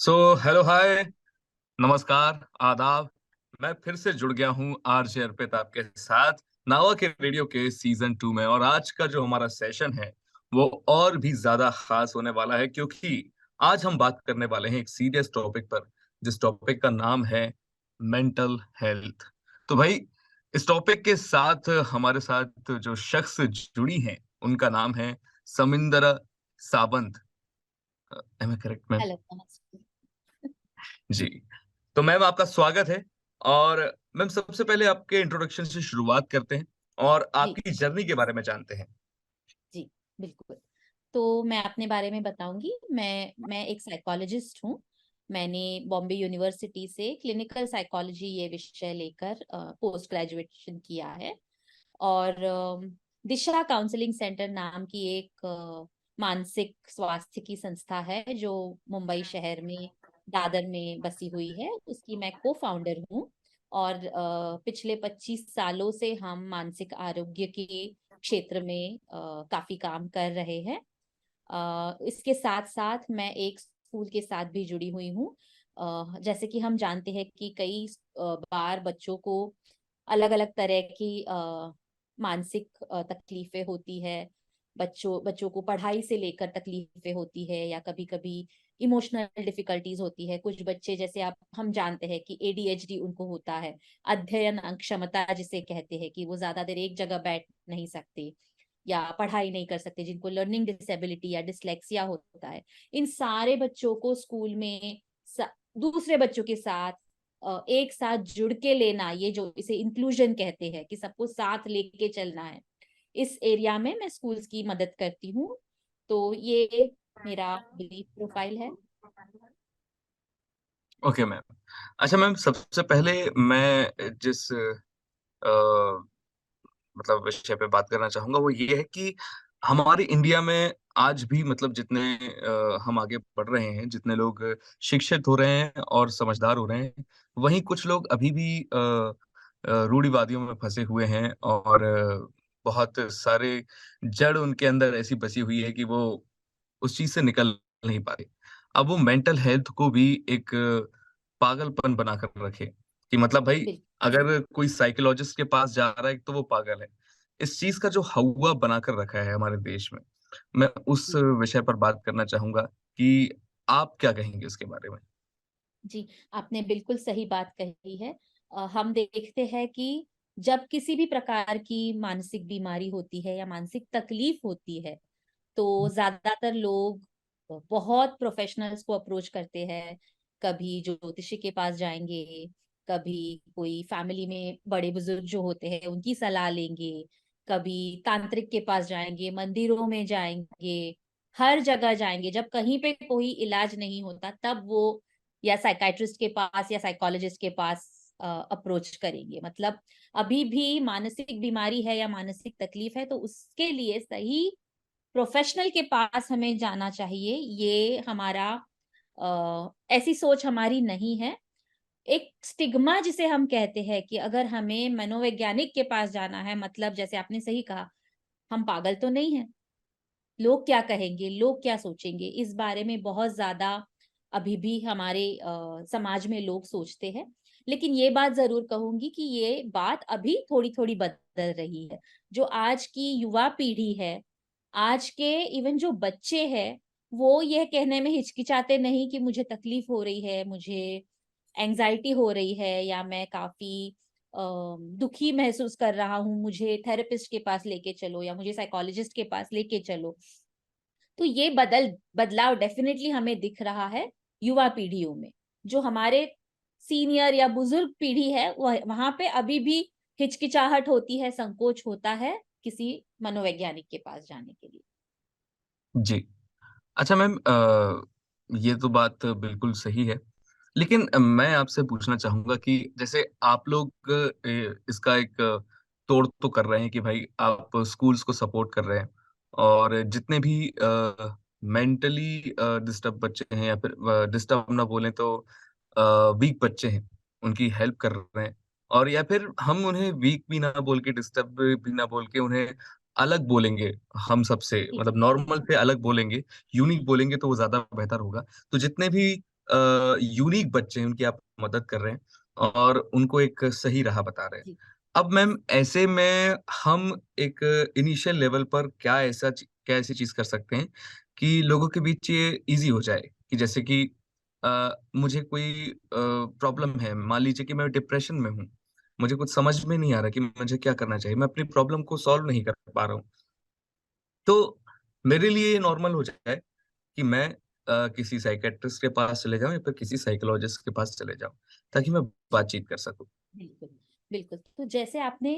So hello hi, नमस्कार, आदाब। मैं फिर से जुड़ गया हूँ आरजे अर्पित आपके साथ नावा के रेडियो के सीजन 2 में। और आज का जो हमारा सेशन है वो और भी ज्यादा खास होने वाला है, क्योंकि आज हम बात करने वाले हैं एक सीरियस टॉपिक पर, जिस टॉपिक का नाम है मेंटल हेल्थ। तो भाई, इस टॉपिक के साथ हमारे साथ जो शख्स जुड़ी हैं उनका नाम है Samindra Sawant. Am I correct ma'am? Hello, नमस्ते। जी। तो मैम, आपका स्वागत है। और मैम, सबसे पहले आपके इंट्रोडक्शन से शुरुआत करते हैं और जी, आपकी जर्नी के बारे में जानते हैं। जी, बिल्कुल। तो मैं अपने बारे में बताऊँगी। मैं एक साइकोलॉजिस्ट हूँ। मैंने बॉम्बे यूनिवर्सिटी से क्लिनिकल साइकोलॉजी ये विषय लेकर पोस्ट ग्रेजुएशन किया है। और दिशा काउंसलिंग सेंटर नाम की एक मानसिक स्वास्थ्य की संस्था है, जो मुंबई शहर में दादर में बसी हुई है। उसकी मैं को-फाउंडर हूँ। और पिछले 25 सालों से हम मानसिक आरोग्य के क्षेत्र में काफ़ी काम कर रहे हैं। इसके साथ-साथ मैं एक स्कूल के साथ भी जुड़ी हुई हूँ। जैसे कि हम जानते हैं कि कई बार बच्चों को अलग-अलग तरह की मानसिक तकलीफ़ें होती है। बच्चों को पढ़ाई से लेकर तकलीफ़ें होती है, या कभी-कभी इमोशनल डिफ़िकल्टीज़ होती है। कुछ बच्चे, जैसे आप हम जानते हैं कि एडीएचडी उनको होता है, अध्ययन अक्षमता जिसे कहते हैं, कि वो ज़्यादा देर एक जगह बैठ नहीं सकते या पढ़ाई नहीं कर सकते, जिनको लर्निंग डिसेबिलिटी या डिसलेक्सिया होता है। इन सारे बच्चों को स्कूल में दूसरे बच्चों के साथ एक साथ जुड़ के लेना, ये जो इसे इंक्लूजन कहते हैं, कि सबको साथ लेके चलना है। इस एरिया में मैं स्कूल्स की मदद करती हूँ। तो ये मेरा ब्रीफ प्रोफाइल है। Okay ma'am. अच्छा मैम, सबसे पहले मैं जिस मतलब विषय पे बात करना चाहूँगा वो ये है कि हमारे इंडिया में आज भी मतलब जितने हम आगे बढ़ रहे हैं, जितने लोग शिक्षित हो रहे हैं और समझदार हो रहे हैं, वहीं कुछ लोग अभी भी रूढ़िवादियों में फँसे हुए हैं। और बहुत सारे जड़ उनके अंदर ऐसी बसी हुई है कि वो उस चीज़ से निकल नहीं पा रहे। अब वो मेंटल हेल्थ को भी एक पागलपन बनाकर रखे कि मतलब भाई, बिल्कुल। अगर कोई साइकोलॉजिस्ट के पास जा रहा है तो वो पागल है। इस चीज़ का जो हौवा बनाकर रखा है हमारे देश में, मैं उस जी, विषय पर बात करना चाहूँगा कि आप क्या कहेंगे उसके बारे में? जी, आपने बिल्कुल सही बात कही है। हम देखते हैं कि जब किसी भी प्रकार की मानसिक बीमारी होती है या मानसिक तकलीफ होती है, तो ज़्यादातर लोग बहुत प्रोफ़ेशनल्स को अप्रोच करते हैं। कभी ज्योतिषी के पास जाएँगे, कभी कोई फ़ैमिली में बड़े-बुज़ुर्ग जो होते हैं, उनकी सलाह लेंगे, कभी तांत्रिक के पास जाएँगे, मंदिरों में जाएँगे, हर जगह जाएँगे। जब कहीं पे कोई इलाज नहीं होता, तब वो या साइकियाट्रिस्ट के पास या साइकोलॉजिस्ट के पास अप्रोच करेंगे। मतलब अभी भी मानसिक बीमारी है या मानसिक तकलीफ है, तो उसके लिए सही प्रोफेशनल के पास हमें जाना चाहिए। ये हमारा ऐसी सोच हमारी नहीं है। एक स्टिग्मा जिसे हम कहते हैं, कि अगर हमें मनोवैज्ञानिक के पास जाना है, मतलब जैसे आपने सही कहा, हम पागल तो नहीं हैं। लोग क्या कहेंगे, लोग क्या सोचेंगे, इस बारे में बहुत ज़्यादा अभी भी हमारे समाज में लोग सोचते हैं। लेकिन ये बात ज़रूर कहूँगी कि ये बात अभी थोड़ी-थोड़ी बदल रही है। जो आज की युवा पीढ़ी है, आज के इवन जो बच्चे हैं, वो ये कहने में हिचकिचाते नहीं कि मुझे तकलीफ हो रही है, मुझे एंग्ज़ायटी हो रही है, या मैं काफ़ी अ, दुखी महसूस कर रहा हूँ, मुझे थेरेपिस्ट के पास लेके चलो या मुझे साइकोलॉजिस्ट के पास लेके चलो। तो ये बदलाव डेफ़िनेटली हमें दिख रहा है युवा पीढ़ियों में। जो हमारे सीनियर या बुज़ुर्ग पीढ़ी है, वह वहाँ पे अभी भी हिचकिचाहट होती है, संकोच होता है किसी मनोवैज्ञानिक के पास जाने के लिए। जी। अच्छा मैम, ये तो बात बिल्कुल सही है। लेकिन मैं आपसे पूछना चाहूँगा कि जैसे आप लोग इसका एक तोड़ तो कर रहे हैं कि भाई आप स्कूल्स को सपोर्ट कर रहे हैं और जितने भी मेंटली डिस्टर्ब बच्चे हैं या फिर डिस्टर्ब ना बोलें तो वीक बच्चे हैं, उनकी हेल्प कर रहे हैं। और या फिर हम उन्हें वीक भी ना बोल के, डिस्टर्ब भी ना बोल के उन्हें अलग बोलेंगे हम सबसे, जी, मतलब नॉर्मल से अलग बोलेंगे, यूनिक बोलेंगे तो वो ज़्यादा बेहतर होगा। तो जितने भी यूनिक बच्चे हैं, उनकी आप मदद कर रहे हैं और उनको एक सही राह बता रहे हैं। जी, अब मैम ऐसे में हम एक इनिशियल लेवल पर क्या ऐसी चीज़ कर सकते हैं कि लोगों के बीच ये ईज़ी हो जाए? कि जैसे कि मुझे कोई प्रॉब्लम है, मान लीजिए कि मैं डिप्रेशन में हूँ, मुझे कुछ समझ में नहीं आ रहा कि मुझे क्या करना चाहिए, मैं अपनी प्रॉब्लम को सॉल्व नहीं कर पा रहा हूँ। तो मेरे लिए ये नॉर्मल हो जाए कि मैं किसी साइकियाट्रिस्ट के पास चले जाऊँ या फिर किसी साइकोलॉजिस्ट के पास चले जाऊँ, ताकि मैं जी। बातचीत कर सकूँ। बिल्कुल, बिल्कुल। तो जैसे आपने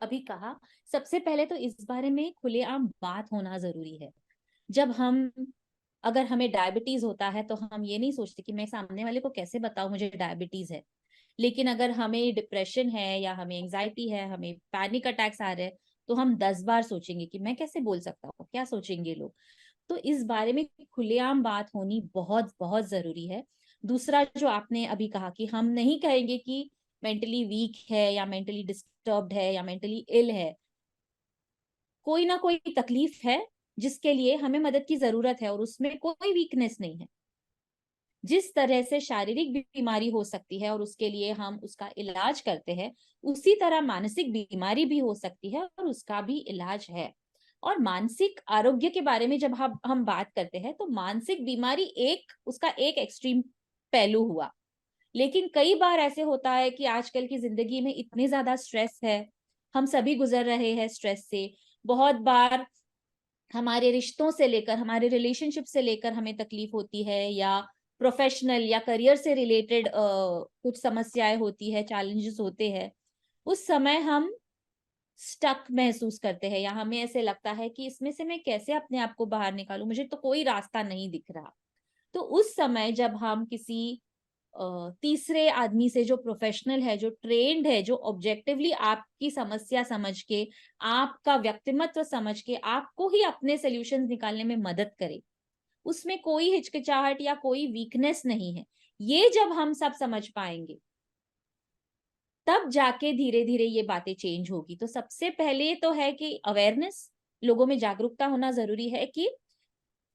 अभी कहा, सबसे पहले तो इस बारे में खुलेआम बात होना ज़रूरी है। जब हम अगर हमें डायबिटीज़ होता है, तो हम ये नहीं सोचते कि मैं सामने वाले को कैसे बताऊँ मुझे डायबिटीज़ है। लेकिन अगर हमें डिप्रेशन है या हमें एंग्ज़ायटी है, हमें पैनिक अटैक्स आ रहे हैं, तो हम 10 बार सोचेंगे कि मैं कैसे बोल सकता हूँ, क्या सोचेंगे लोग? तो इस बारे में खुलेआम बात होनी बहुत-बहुत ज़रूरी है। दूसरा जो आपने अभी कहा कि हम नहीं कहेंगे कि मेंटली वीक है या मेंटली डिस्टर्ब्ड है या मेंटली इल है। कोई ना कोई तकलीफ है, जिसके लिए हमें मदद की ज़रूरत है और उसमें कोई वीकनेस नहीं है। जिस तरह से शारीरिक बीमारी हो सकती है और उसके लिए हम उसका इलाज करते हैं, उसी तरह मानसिक बीमारी भी हो सकती है और उसका भी इलाज है। और मानसिक आरोग्य के बारे में जब हम बात करते हैं, तो मानसिक बीमारी उसका एक एक्सट्रीम पहलू हुआ। लेकिन कई बार ऐसे होता है कि आजकल की ज़िंदगी में इतने ज़्यादा स्ट्रेस है, हम सभी गुज़र रहे हैं स्ट्रेस से। बहुत बार हमारे रिश्तों से लेकर, हमारे रिलेशनशिप से लेकर हमें तकलीफ होती है, या प्रोफेशनल या करियर से रिलेटेड कुछ समस्याएँ होती है, चैलेंजेस होते हैं। उस समय हम स्टक महसूस करते हैं या हमें ऐसे लगता है कि इसमें से मैं कैसे अपने आप को बाहर निकालूँ? मुझे तो कोई रास्ता नहीं दिख रहा। तो उस समय जब हम किसी तीसरे आदमी से, जो प्रोफेशनल है, जो ट्रेन्ड है, जो ऑब्जेक्टिवली आपकी समस्या समझ के, आपका व्यक्तिमत्व समझ के, आपको ही अपने सॉल्यूशंस निकालने में मदद करे, उसमें कोई हिचकिचाहट या कोई वीकनेस नहीं है। ये जब हम सब समझ पाएँगे, तब जाके धीरे-धीरे ये बातें चेंज होगी। तो सबसे पहले तो है कि अवेयरनेस, लोगों में जागरूकता होना ज़रूरी है कि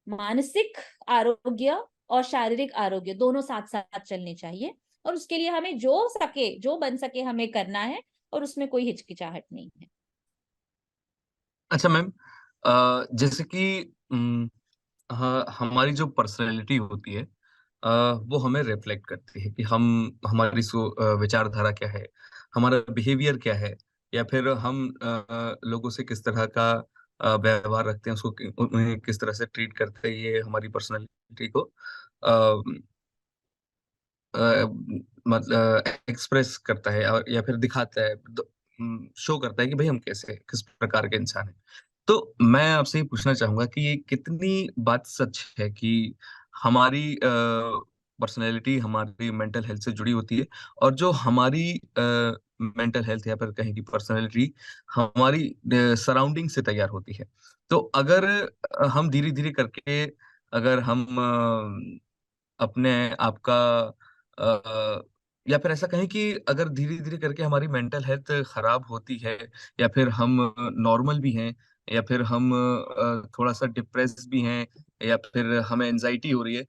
मानसिक आरोग्य और शारीरिक आरोग्य दोनों साथ-साथ चलने चाहिए, और उसके लिए हमें जो बन सके हमें करना है, और उसमें कोई हिचकिचाहट नहीं है। अच्छा मैम, जैसे कि हमारी जो पर्सनैलिटी होती है, वो हमें रिफ्लेक्ट करती है कि हमारी विचारधारा क्या है, हमारा बिहेवियर क्या है, या फिर हम लोगों से किस तरह का व्यवहार रखते हैं, उन्हें किस तरह से ट्रीट करते हैं, ये हमारी पर्सनैलिटी को अ, एक्सप्रेस करता है और या फिर दिखाता है, शो करता है कि भाई हम किस प्रकार के इंसान हैं। तो मैं आपसे ये पूछना चाहूँगा कि ये कितनी बात सच है कि हमारी पर्सनैलिटी हमारी मेंटल हेल्थ से जुड़ी होती है, और जो हमारी मेंटल हेल्थ या फिर कहें कि पर्सनैलिटी हमारी सराउंडिंग से तैयार होती है। तो अगर हम धीरे-धीरे करके अगर हम अपने आप का या फिर ऐसा कहें कि अगर धीरे-धीरे करके हमारी मेंटल हेल्थ खराब होती है, या फिर हम नॉर्मल भी हैं, या फिर हम थोड़ा-सा डिप्रेस्ड भी हैं, या फिर हमें एंग्ज़ायटी हो रही है,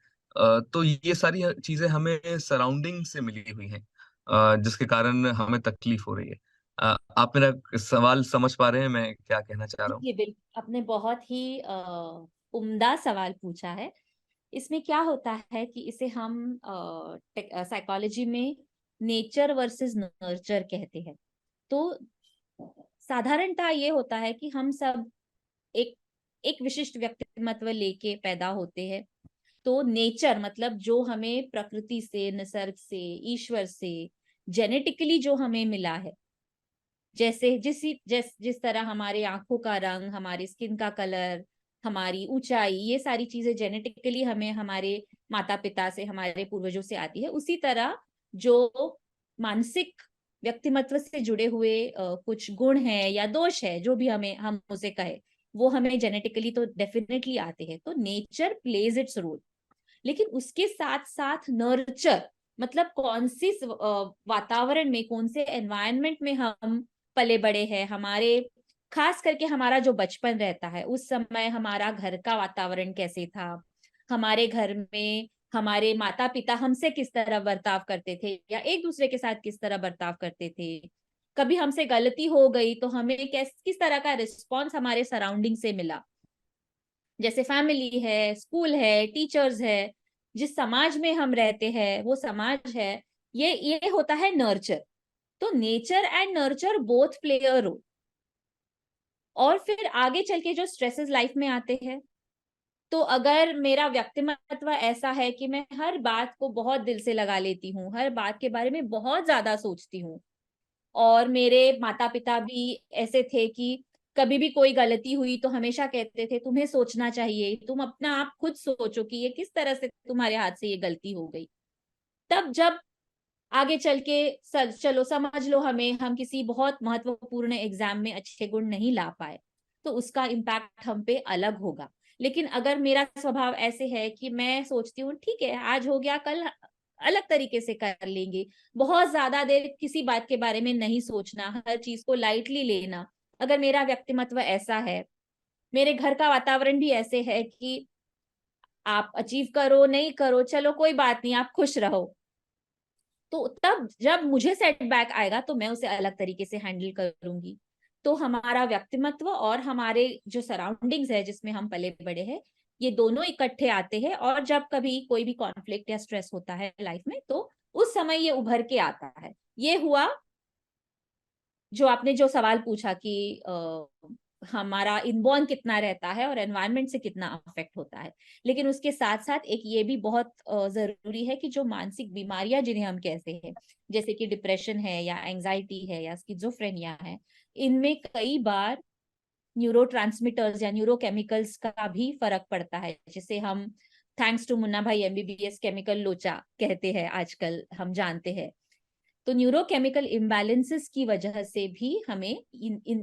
तो ये सारी चीज़ें हमें सराउंडिंग से मिली हुई हैं, जिसके कारण हमें तकलीफ हो रही है। आप मेरा सवाल समझ पा रहे हैं मैं क्या कहना चाह रहा हूँ? जी, आपने बहुत ही उम्दा सवाल पूछा है। इसमें क्या होता है कि इसे हम साइकोलॉजी में नेचर वर्सेस नर्चर कहते हैं। तो साधारणतः ये होता है कि हम सब एक एक विशिष्ट व्यक्तिमत्व लेके पैदा होते हैं। तो नेचर मतलब जो हमें प्रकृति से, निसर्ग से, ईश्वर से जेनेटिकली जो हमें मिला है, जैसे जिस तरह हमारे आंखों का रंग, हमारी स्किन का कलर, हमारी ऊंचाई, ये सारी चीजें जेनेटिकली हमें हमारे माता पिता से, हमारे पूर्वजों से आती है, उसी तरह जो मानसिक व्यक्तिमत्व से जुड़े हुए कुछ गुण हैं या दोष है, जो भी हम उसे कहे, वो हमें जेनेटिकली तो डेफिनेटली आते हैं। तो नेचर प्लेज इट्स रोल। लेकिन उसके साथ साथ नर्चर मतलब वातावरण में, कौन से एनवायरनमेंट में हम पले बड़े हैं, हमारे खास करके हमारा जो बचपन रहता है, उस समय हमारा घर का वातावरण कैसे था, हमारे घर में हमारे माता पिता हमसे किस तरह बर्ताव करते थे या एक दूसरे के साथ किस तरह बर्ताव करते थे। कभी हमसे गलती हो गई तो हमें किस तरह का रिस्पॉन्स हमारे सराउंडिंग से मिला, जैसे फैमिली है, स्कूल है, टीचर्स है, जिस समाज में हम रहते हैं वो समाज है, ये होता है नर्चर। तो nature and nurture both play a role. और फिर आगे चल के जो स्ट्रेसेस लाइफ में आते हैं, तो अगर मेरा व्यक्तिमत्व ऐसा है कि मैं हर बात को बहुत दिल से लगा लेती हूँ, हर बात के बारे में बहुत ज्यादा सोचती हूँ, और मेरे माता पिता भी ऐसे थे कि कभी भी कोई गलती हुई तो हमेशा कहते थे तुम्हें सोचना चाहिए, तुम अपना आप खुद सोचो कि ये किस तरह से तुम्हारे हाथ से ये गलती हो गई। तब जब आगे चल के चलो समझ लो हम किसी बहुत महत्वपूर्ण एग्जाम में अच्छे गुण नहीं ला पाए, तो उसका इम्पैक्ट हम पे अलग होगा। लेकिन अगर मेरा स्वभाव ऐसे है कि मैं सोचती हूँ ठीक है आज हो गया, कल अलग तरीके से कर लेंगे, बहुत ज्यादा देर किसी बात के बारे में नहीं सोचना, हर चीज को लाइटली लेना, अगर मेरा व्यक्तिमत्व ऐसा है, मेरे घर का वातावरण भी ऐसे है कि आप अचीव करो नहीं करो चलो कोई बात नहीं आप खुश रहो, तो तब जब मुझे सेटबैक आएगा तो मैं उसे अलग तरीके से हैंडल करूंगी। तो हमारा व्यक्तिमत्व और हमारे जो सराउंडिंग्स है जिसमें हम पले बड़े हैं, ये दोनों इकट्ठे आते हैं, और जब कभी कोई भी कॉन्फ्लिक्ट या स्ट्रेस होता है लाइफ में तो उस समय ये उभर के आता है। ये हुआ जो आपने जो सवाल पूछा कि हमारा इनबॉर्न कितना रहता है और एनवायरनमेंट से कितना अफेक्ट होता है। लेकिन उसके साथ साथ एक ये भी बहुत जरूरी है कि जो मानसिक बीमारियां जिन्हें हम कहते हैं, जैसे कि डिप्रेशन है या एंजाइटी है या स्किजोफ्रेनिया है, इनमें कई बार न्यूरोट्रांसमीटर्स या न्यूरोकेमिकल्स का भी फर्क पड़ता है, जिसे हम थैंक्स टू मुन्ना भाई एमबीबीएस केमिकल लोचा कहते हैं आजकल हम जानते हैं। तो न्यूरोकेमिकल इम्बैलेंसेस की वजह से भी हमें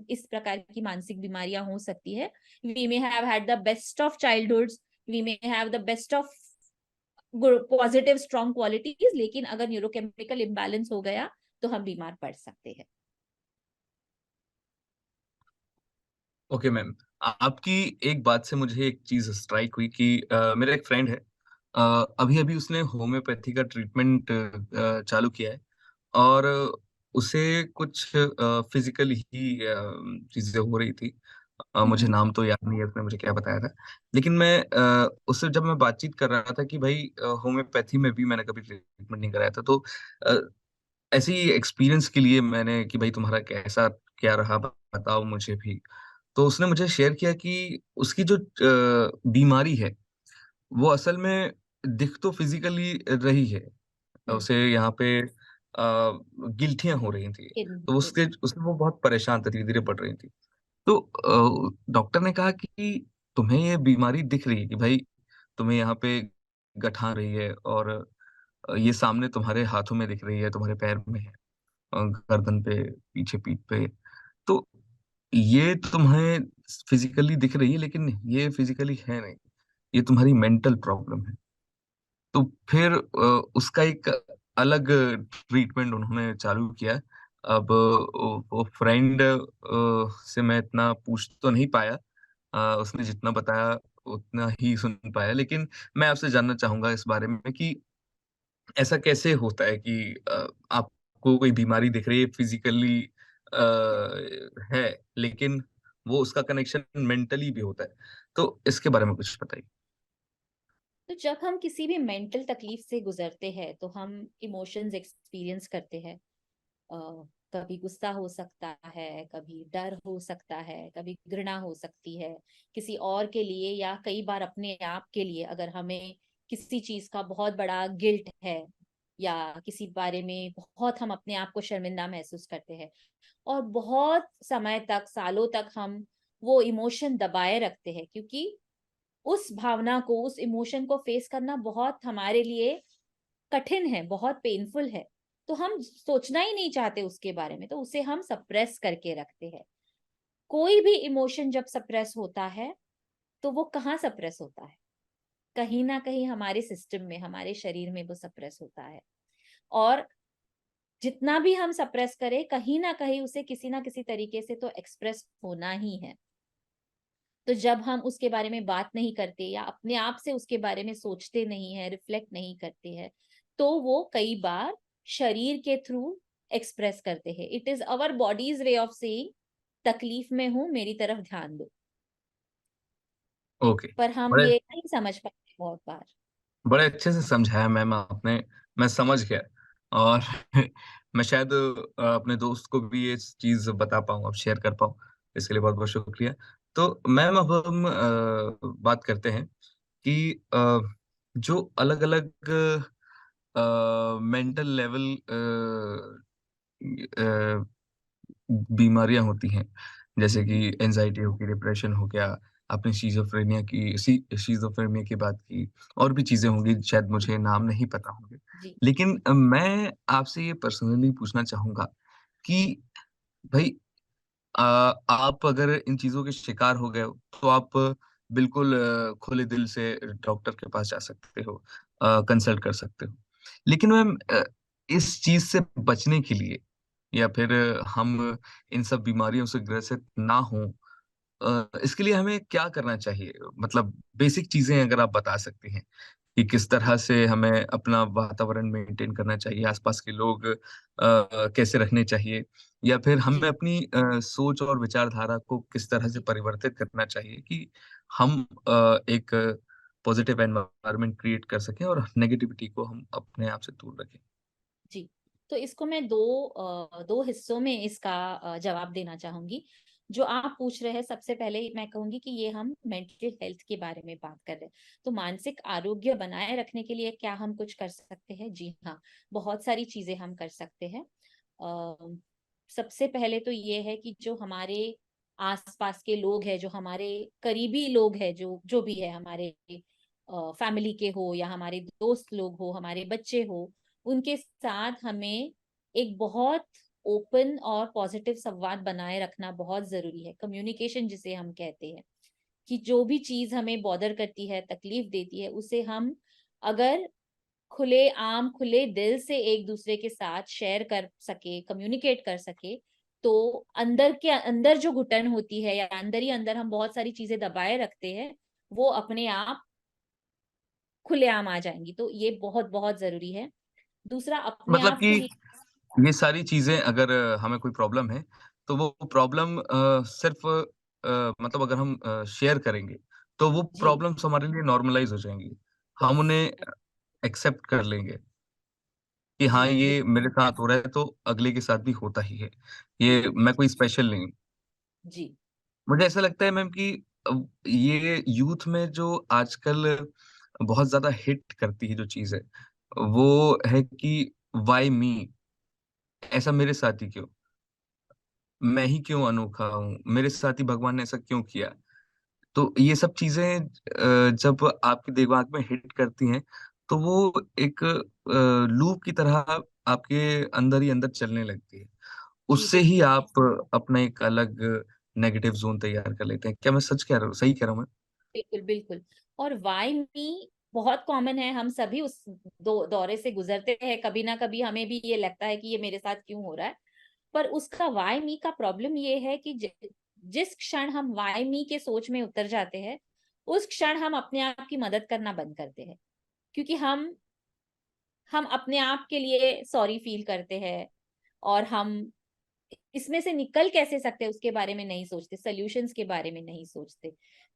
इस प्रकार की मानसिक बीमारियां हो सकती है। We may have had the best of childhoods, we may have the best of positive strong qualities, लेकिन अगर न्यूरोकेमिकल इम्बैलेंस हो गया तो हम बीमार पड़ सकते हैं। ओके मैम, आपकी एक बात से मुझे एक चीज स्ट्राइक हुई कि मेरा एक फ्रेंड है, अभी अभी उसने होम्योपैथी का ट्रीटमेंट चालू किया है, और उसे कुछ फिजिकल ही चीजें हो रही थी। मुझे नाम तो याद नहीं है उसने मुझे क्या बताया था, लेकिन मैं उससे जब मैं बातचीत कर रहा था कि भाई होम्योपैथी में भी मैंने कभी ट्रीटमेंट नहीं कराया था, तो अ, ऐसे ही एक्सपीरियंस के लिए मैंने कि भाई तुम्हारा कैसा क्या रहा बताओ मुझे भी। तो उसने मुझे शेयर किया कि उसकी जो बीमारी है वो असल में दिख तो फिजिकली रही है, हम्म। उसे यहाँ पे गिल्टियां हो रही थी, तो उसके उसमें वो बहुत परेशान था, धीरे धीरे बढ़ रही थी। तो डॉक्टर ने कहा कि तुम्हें ये बीमारी दिख रही है कि भाई तुम्हें यहाँ पे गठा रही है, और ये सामने तुम्हारे हाथों में दिख रही है, तुम्हारे पैर में है, गर्दन पे, पीछे पीठ पे। तो ये तुम्हें फिजिकली दिख रही है, लेकिन ये फिजिकली है नहीं, ये तुम्हारी मेंटल प्रॉब्लम है। तो फिर उसका एक अलग ट्रीटमेंट उन्होंने चालू किया। अब वो फ्रेंड से मैं इतना पूछ तो नहीं पाया, उसने जितना बताया उतना ही सुन पाया, लेकिन मैं आपसे जानना चाहूंगा इस बारे में कि ऐसा कैसे होता है कि आपको कोई बीमारी दिख रही है फिजिकली है, लेकिन वो उसका कनेक्शन मेंटली भी होता है, तो इसके बारे में कुछ बताइए। तो जब हम किसी भी मेंटल तकलीफ से गुजरते हैं तो हम इमोशंस एक्सपीरियंस करते हैं। कभी गुस्सा हो सकता है, कभी डर हो सकता है, कभी घृणा हो सकती है किसी और के लिए, या कई बार अपने आप के लिए, अगर हमें किसी चीज का बहुत बड़ा गिल्ट है या किसी बारे में बहुत हम अपने आप को शर्मिंदा महसूस करते हैं, और बहुत समय तक, सालों तक हम वो इमोशन दबाए रखते हैं, क्योंकि उस भावना को, उस इमोशन को फेस करना बहुत हमारे लिए कठिन है, बहुत पेनफुल है। तो हम सोचना ही नहीं चाहते उसके बारे में, तो उसे हम सप्रेस करके रखते हैं। कोई भी इमोशन जब सप्रेस होता है तो वो कहाँ सप्रेस होता है? कहीं ना कहीं हमारे सिस्टम में, हमारे शरीर में वो सप्रेस होता है। और जितना भी हम सप्रेस करें, कहीं ना कहीं उसे किसी ना किसी तरीके से तो एक्सप्रेस होना ही है। तो जब हम उसके बारे में बात नहीं करते या अपने आप से उसके बारे में सोचते नहीं है, रिफ्लेक्ट नहीं करते हैं, तो वो कई बार शरीर के थ्रू एक्सप्रेस करते हैं। It is our bodies way of saying तकलीफ में हूं, मेरी तरफ ध्यान दो। ओके। पर हम बड़े ये नहीं समझ पाते बहुत बार। बड़े अच्छे से समझाया मैम आपने, मैं समझ गया। और मैं शायद अपने दोस्त को भी ये चीज़ बता पाऊँ, अब शेयर कर पाऊँ। इसके लिए बहुत-बहुत शुक्रिया। तो मैम अब हम बात करते हैं कि जो अलग-अलग मेंटल लेवल अ, बीमारियाँ होती हैं, जैसे हम्म। कि एंग्ज़ायटी हो गई, डिप्रेशन हो गया, आपने शिज़ोफ्रेनिया की बात की, और भी चीज़ें होंगी, शायद मुझे नाम नहीं पता होंगे। जी। लेकिन मैं आपसे ये पर्सनली पूछना चाहूँगा कि भई अ, आप अगर इन चीज़ों के शिकार हो गए हो, तो आप बिल्कुल खुले दिल से डॉक्टर के पास जा सकते हो, कंसल्ट कर सकते हो। लेकिन मैम इस चीज़ से बचने के लिए या फिर हम इन सब बीमारियों से ग्रसित ना हों, इसके लिए हमें क्या करना चाहिए? मतलब बेसिक चीज़ें अगर आप बता सकती हैं कि किस तरह से हमें अपना वातावरण मेंटेन करना चाहिए, आस-पास के लोग कैसे रखने चाहिए, या फिर हमें जी। अपनी सोच और विचारधारा को किस तरह से जी। परिवर्तित करना चाहिए कि हम एक पॉजिटिव एनवायरनमेंट क्रिएट कर सकें और नेगेटिविटी को हम अपने आप से दूर रखें? जी। तो इसको मैं दो हिस्सों में इसका जवाब देना चाहूंगी। जो आप पूछ रहे हैं, सबसे पहले मैं कहूंगी कि ये हम मेंटल हेल्थ के बारे में बात कर रहे हैं। तो मानसिक आरोग्य बनाए रखने के लिए क्या हम कुछ कर सकते हैं? जी हाँ, बहुत सारी चीजें हम कर सकते हैं। अ, सबसे पहले तो ये है कि जो हमारे आसपास के लोग हैं, जो हमारे करीबी लोग हैं, जो जो भी है, हमारे फैमिली के हो या हमारे दोस्त लोग हो, हमारे बच्चे हो, उनके साथ हमें एक बहुत ओपन और पॉजिटिव संवाद बनाए रखना बहुत जरूरी है। कम्युनिकेशन जिसे हम कहते हैं, कि जो भी चीज हमें बॉदर करती है, तकलीफ देती है, उसे हम अगर खुले आम खुले दिल से एक दूसरे के साथ शेयर कर सके, कम्युनिकेट कर सके, तो अंदर के अंदर जो घुटन होती है या अंदर ही अंदर हम बहुत सारी चीजें दबाए रखते हैं, वो अपने आप खुलेआम आ जाएंगी। तो ये बहुत बहुत जरूरी है। दूसरा, अपने मतलब आप कि के लिए। ये सारी चीज़ें अगर हमें कोई प्रॉब्लम है, तो वो प्रॉब्लम सिर्फ़ मतलब अगर हम शेयर करेंगे, तो वो जी। प्रॉब्लम्स हमारे लिए नॉर्मलाइज़ हो जाएँगी। हम यस। उन्हें एक्सेप्ट कर लेंगे कि हाँ, जी ये बिल्कुल। मेरे साथ हो रहा है, तो अगले के साथ भी होता ही है। ये मैं कोई स्पेशल नहीं हूँ। जी। मुझे ऐसा लगता है मैम कि ये यूथ में जो आजकल बहुत ज़्यादा हिट करती है जो चीज़ है, वो है कि व्हाई मी? ऐसा मेरे साथ ही क्यों? मैं ही क्यों अनोखा हूँ? मेरे साथ ही भगवान ने ऐसा क्यों किया? तो ये सब चीज़ें जब आपके दिमाग में हिट करती हैं, तो वो एक लूप की तरह आपके अंदर ही अंदर चलने लगती है। जी उससे ही बिल्कुल। आप अपना एक अलग नेगेटिव ज़ोन तैयार कर लेते हैं। क्या मैं सच कह रहा हूँ, सही कह रहा हूँ मैं? बिल्कुल बिल्कुल। और वाई मी बहुत कॉमन है, हम सभी उस दौरे से गुजरते हैं। कभी ना कभी हमें भी ये लगता है कि ये मेरे साथ क्यों हो रहा है। पर उसका वाई मी का प्रॉब्लम ये है कि जिस क्षण हम वाई मी के सोच में उतर जाते हैं, उस क्षण हम अपने आप की मदद करना बंद करते हैं। क्योंकि हम अपने आप के लिए सॉरी फील करते हैं, और हम इसमें से निकल कैसे सकते हैं उसके बारे में नहीं सोचते, सॉल्यूशंस के बारे में नहीं सोचते।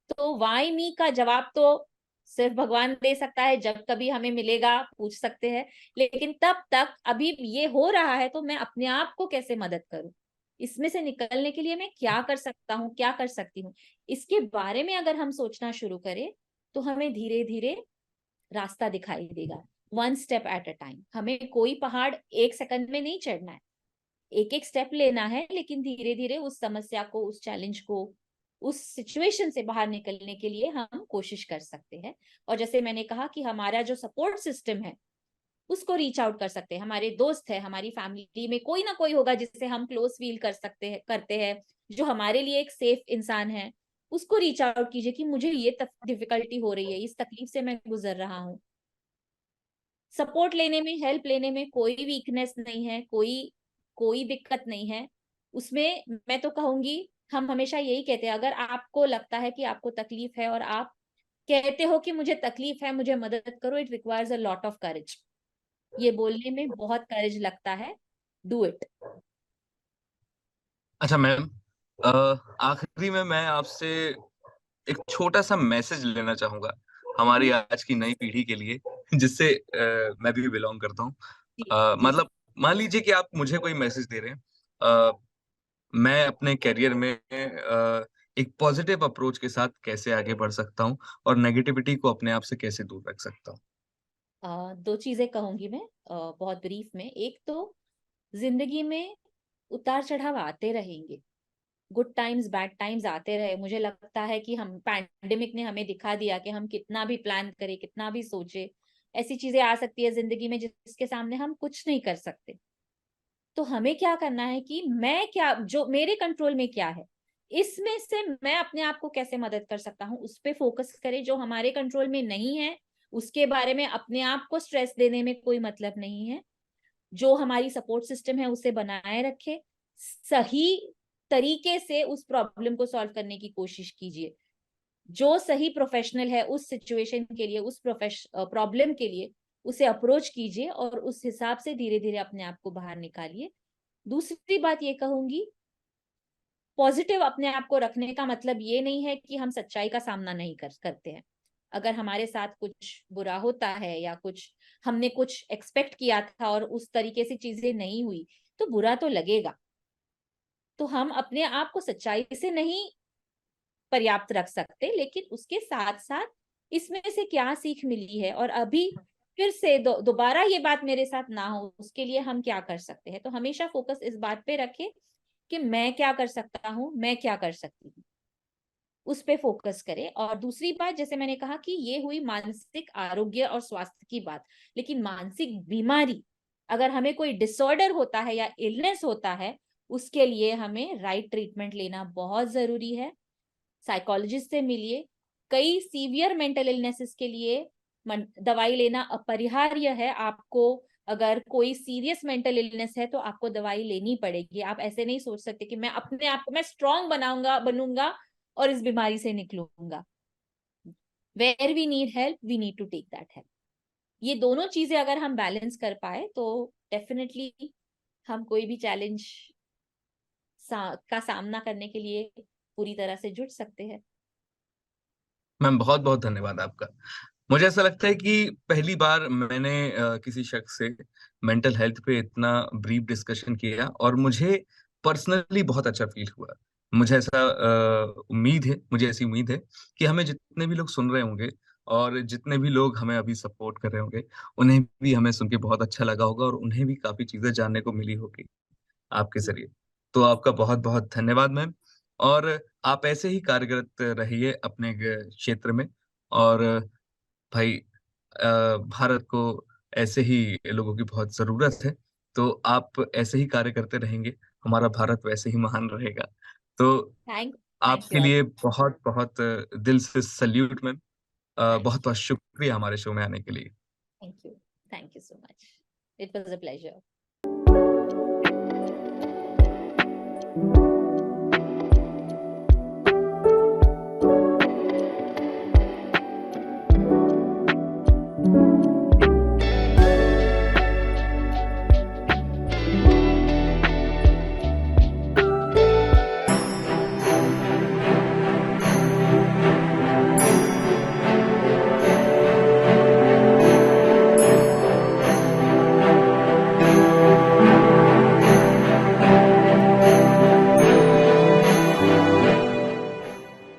तो वाई मी का जवाब तो सिर्फ भगवान दे सकता है। जब कभी हमें मिलेगा पूछ सकते हैं। लेकिन तब तक अभी ये हो रहा है, तो मैं अपने आप को कैसे मदद करूं, इसमें से निकलने के लिए मैं क्या कर सकता हूँ, क्या कर सकती हूँ, इसके बारे में अगर हम सोचना शुरू करें, तो हमें धीरे धीरे रास्ता दिखाई देगा। One step at a time. हमें कोई पहाड़ एक सेकंड में नहीं चढ़ना है, एक एक स्टेप लेना है, लेकिन धीरे धीरे उस समस्या को, उस चैलेंज को, उस सिचुएशन से बाहर निकलने के लिए हम कोशिश कर सकते हैं। और जैसे मैंने कहा कि हमारा जो सपोर्ट सिस्टम है, उसको रीच आउट कर सकते हैं। हमारे दोस्त है, हमारी फैमिली में कोई ना कोई होगा जिससे हम क्लोज फील कर सकते हैं, करते हैं, जो हमारे लिए एक सेफ इंसान है। उसको रीच आउट कीजिए कि मुझे ये डिफिकल्टी हो रही है, इस तकलीफ से मैं गुजर रहा हूँ। सपोर्ट लेने में, हेल्प लेने में कोई वीकनेस नहीं है, कोई कोई दिक्कत नहीं है उसमें। मैं तो कहूंगी हम हमेशा यही कहते हैं, अगर आपको लगता है कि आपको तकलीफ है और आप कहते हो कि मुझे तकलीफ है, मुझे मदद करो, it requires a lot of courage. ये बोलने में बहुत करेज लगता है। Do it. अच्छा मैम, आखिरी में मैं आपसे एक छोटा-सा मैसेज लेना चाहूँगा, हमारी आज की नई पीढ़ी के लिए, जिससे मैं भी बिलॉन्ग करता हूँ। जी। जी। मतलब मान लीजिए कि आप मुझे कोई मैसेज दे रहे हैं, मैं अपने करियर में एक पॉजिटिव अप्रोच के साथ कैसे आगे बढ़ सकता हूँ और नेगेटिविटी को अपने आप से कैसे दूर रख सकता हूँ? दो चीजें कहूंगी मैं, बहुत ब्रीफ में। एक तो जिंदगी में उतार चढ़ाव आते रहेंगे, गुड टाइम्स बैड टाइम्स आते रहे। मुझे लगता है कि हम पैंडेमिक ने हमें दिखा दिया कि हम कितना भी प्लान करें, कितना भी सोचे, ऐसी चीजें आ सकती है जिंदगी में जिसके सामने हम कुछ नहीं कर सकते। तो हमें क्या करना है कि मैं क्या, जो मेरे कंट्रोल में क्या है, इसमें से मैं अपने आप को कैसे मदद कर सकता हूँ, उस पर फोकस करें। जो हमारे कंट्रोल में नहीं है उसके बारे में अपने आप को स्ट्रेस देने में कोई मतलब नहीं है। जो हमारी सपोर्ट सिस्टम है उसे बनाए रखे, सही तरीके से उस प्रॉब्लम को सॉल्व करने की कोशिश कीजिए। जो सही प्रोफेशनल है उस सिचुएशन के लिए, उस प्रॉब्लम के लिए, उसे अप्रोच कीजिए और उस हिसाब से धीरे धीरे अपने आप को बाहर निकालिए। दूसरी बात ये कहूंगी, पॉजिटिव अपने आप को रखने का मतलब ये नहीं है कि हम सच्चाई का सामना नहीं करते हैं। अगर हमारे साथ कुछ बुरा होता है या कुछ हमने कुछ एक्सपेक्ट किया था और उस तरीके से चीजें नहीं हुई, तो बुरा तो लगेगा। तो हम अपने आप को सच्चाई से नहीं पर्याप्त रख सकते, लेकिन उसके साथ साथ इसमें से क्या सीख मिली है और अभी फिर से दोबारा ये बात मेरे साथ ना हो, उसके लिए हम क्या कर सकते हैं। तो हमेशा फोकस इस बात पे रखें कि मैं क्या कर सकता हूँ, मैं क्या कर सकती हूँ, उस पे फोकस करें। और दूसरी बात, जैसे मैंने कहा कि ये हुई मानसिक आरोग्य और स्वास्थ्य की बात, लेकिन मानसिक बीमारी, अगर हमें कोई डिसऑर्डर होता है या इलनेस होता है, उसके लिए हमें राइट ट्रीटमेंट लेना बहुत जरूरी है। साइकोलॉजिस्ट से मिलिए। कई सीवियर मेंटल इलनेसेस के लिए दवाई लेना अपरिहार्य है। आपको अगर कोई सीरियस मेंटल इलनेस है तो आपको दवाई लेनी पड़ेगी। आप ऐसे नहीं सोच सकते कि मैं अपने आप को मैं स्ट्रांग बनूंगा और इस बीमारी से निकलूंगा। Where we need help, we need to take that help. ये दोनों चीजें अगर हम बैलेंस कर पाए तो डेफिनेटली हम कोई भी चैलेंज का सामना करने के लिए पूरी तरह से जुट सकते हैं। मैम बहुत-बहुत धन्यवाद आपका। मुझे ऐसा लगता है कि पहली बार मैंने किसी शख्स से मेंटल हेल्थ पे इतना ब्रीफ डिस्कशन किया और मुझे पर्सनली बहुत अच्छा फ़ील हुआ। मुझे ऐसा मुझे ऐसी उम्मीद है कि हमें जितने भी लोग सुन रहे होंगे और जितने भी लोग हमें अभी सपोर्ट कर रहे होंगे, उन्हें भी हमें सुन के बहुत अच्छा लगा होगा और उन्हें भी काफ़ी चीज़ें जानने को मिली होगी आपके ज़रिए। तो आपका बहुत-बहुत धन्यवाद मैम और आप ऐसे ही कार्यरत रहिए अपने क्षेत्र में और भाई भारत को ऐसे ही लोगों की बहुत ज़रूरत है, तो आप ऐसे ही कार्य करते रहेंगे, हमारा भारत वैसे ही महान रहेगा। तो थैंक थैंक यू आपके आई। लिए बहुत-बहुत दिल से सैल्यूट मैम। थैंक बहुत-बहुत शुक्रिया हमारे शो में आने के लिए। Thank you. Thank you so much. It was a pleasure.